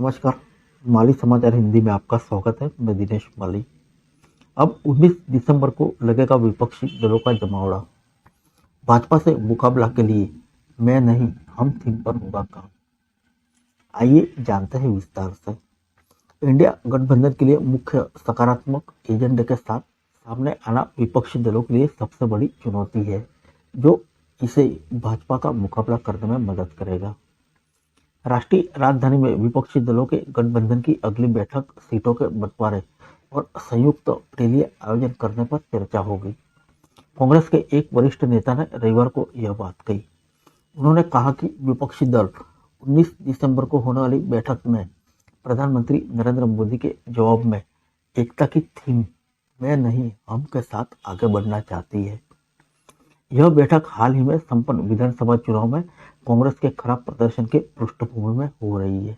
नमस्कार। माली समाचार हिंदी में आपका स्वागत है। मैं दिनेश माली। अब 19 दिसंबर को लगेगा विपक्षी दलों का जमावड़ा। भाजपा से मुकाबला के लिए मैं नहीं हम थीम पर होगा काम। आइए जानते हैं विस्तार से। इंडिया गठबंधन के लिए मुख्य सकारात्मक एजेंडे के साथ सामने आना विपक्षी दलों के लिए सबसे बड़ी चुनौती है, जो इसे भाजपा का मुकाबला करने में मदद करेगा। राष्ट्रीय राजधानी में विपक्षी दलों के गठबंधन की अगली बैठक सीटों के बंटवारे और संयुक्त रैली आयोजन करने पर चर्चा होगी। कांग्रेस के एक वरिष्ठ नेता ने रविवार को यह बात कही। उन्होंने कहा कि विपक्षी दल 19 दिसंबर को होने वाली बैठक में प्रधानमंत्री नरेंद्र मोदी के जवाब में एकता की थीम मैं नहीं हम के साथ आगे बढ़ना चाहती है। यह बैठक हाल ही में संपन्न विधानसभा चुनाव में कांग्रेस के खराब प्रदर्शन के पृष्ठभूमि में हो रही है।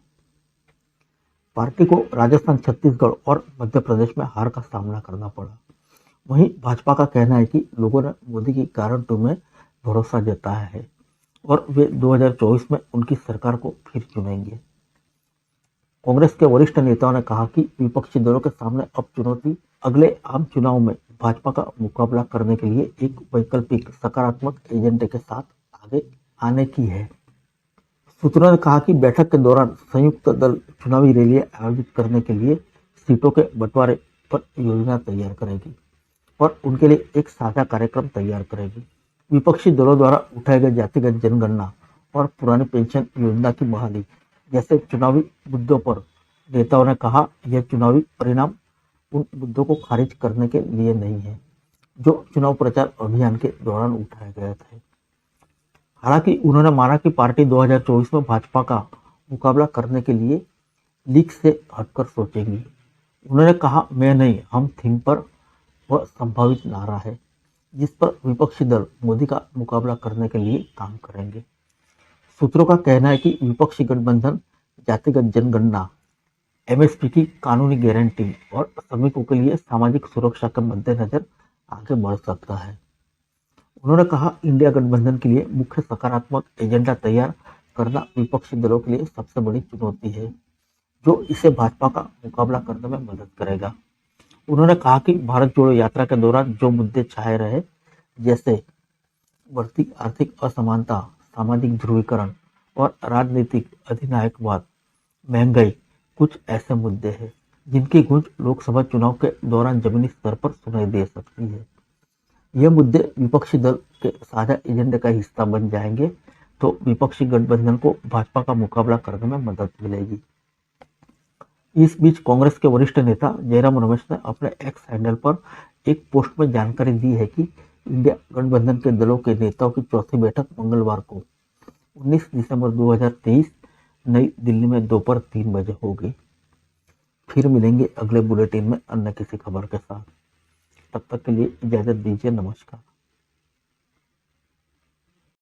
पार्टी को राजस्थान, छत्तीसगढ़ और मध्य प्रदेश में हार का सामना करना पड़ा। वहीं भाजपा का कहना है कि लोगों ने मोदी की गारंटी में भरोसा जताया है और वे 2024 में उनकी सरकार को फिर चुनेंगे। कांग्रेस के वरिष्ठ नेताओं ने कहा कि विपक्षी दलों के सामने अब चुनौती अगले आम चुनाव में भाजपा का मुकाबला करने के लिए एक वैकल्पिक सकारात्मक एजेंडे के साथ आगे आने की है। सूत्रों ने कहा कि बैठक के दौरान संयुक्त दल चुनावी रैली आयोजित करने के लिए सीटों के बंटवारे पर योजना तैयार करेगी और उनके लिए एक साझा कार्यक्रम तैयार करेगी। विपक्षी दलों द्वारा उठाए गए जातिगत जनगणना और पुरानी पेंशन योजना की बहाली जैसे चुनावी मुद्दों पर नेताओं ने कहा, यह चुनावी परिणाम उन मुद्दों को खारिज करने के लिए नहीं है जो चुनाव प्रचार अभियान के दौरान उठाए गए थे। हालांकि उन्होंने माना कि पार्टी 2024 में भाजपा का मुकाबला करने के लिए लीक से हटकर सोचेगी। उन्होंने कहा, मैं नहीं हम थीम पर वह संभावित नारा है जिस पर विपक्षी दल मोदी का मुकाबला करने के लिए काम करेंगे। सूत्रों का कहना है कि विपक्षी गठबंधन जातिगत जनगणना, एमएसपी की कानूनी गारंटी और श्रमिकों के लिए सामाजिक सुरक्षा के मद्देनजर आगे बढ़ सकता है। उन्होंने कहा, इंडिया गठबंधन के लिए मुख्य सकारात्मक एजेंडा तैयार करना विपक्षी दलों के लिए सबसे बड़ी चुनौती है, जो इसे भाजपा का मुकाबला करने में मदद करेगा। उन्होंने कहा कि भारत जोड़ो यात्रा के दौरान जो मुद्दे छाए रहे, जैसे बढ़ती आर्थिक असमानता, सामाजिक ध्रुवीकरण और राजनीतिक अधिनायकवाद, महंगाई, कुछ ऐसे मुद्दे हैं जिनकी गूंज लोकसभा चुनाव के दौरान जमीनी स्तर पर सुनाई दे सकती है। ये मुद्दे विपक्षी दल के साझा एजेंडे का हिस्सा बन जाएंगे तो विपक्षी गठबंधन को भाजपा का मुकाबला करने में मदद मिलेगी। इस बीच कांग्रेस के वरिष्ठ नेता जयराम रमेश ने अपने एक्स हैंडल पर एक पोस्ट में जानकारी दी है कि इंडिया गठबंधन के दलों के नेताओं की चौथी बैठक मंगलवार को 19 दिसंबर 2023 नई दिल्ली में दोपहर 3 बजे होगी। फिर मिलेंगे अगले बुलेटिन में अन्य किसी खबर के साथ। तब तक के लिए इजाजत दीजिए। नमस्कार।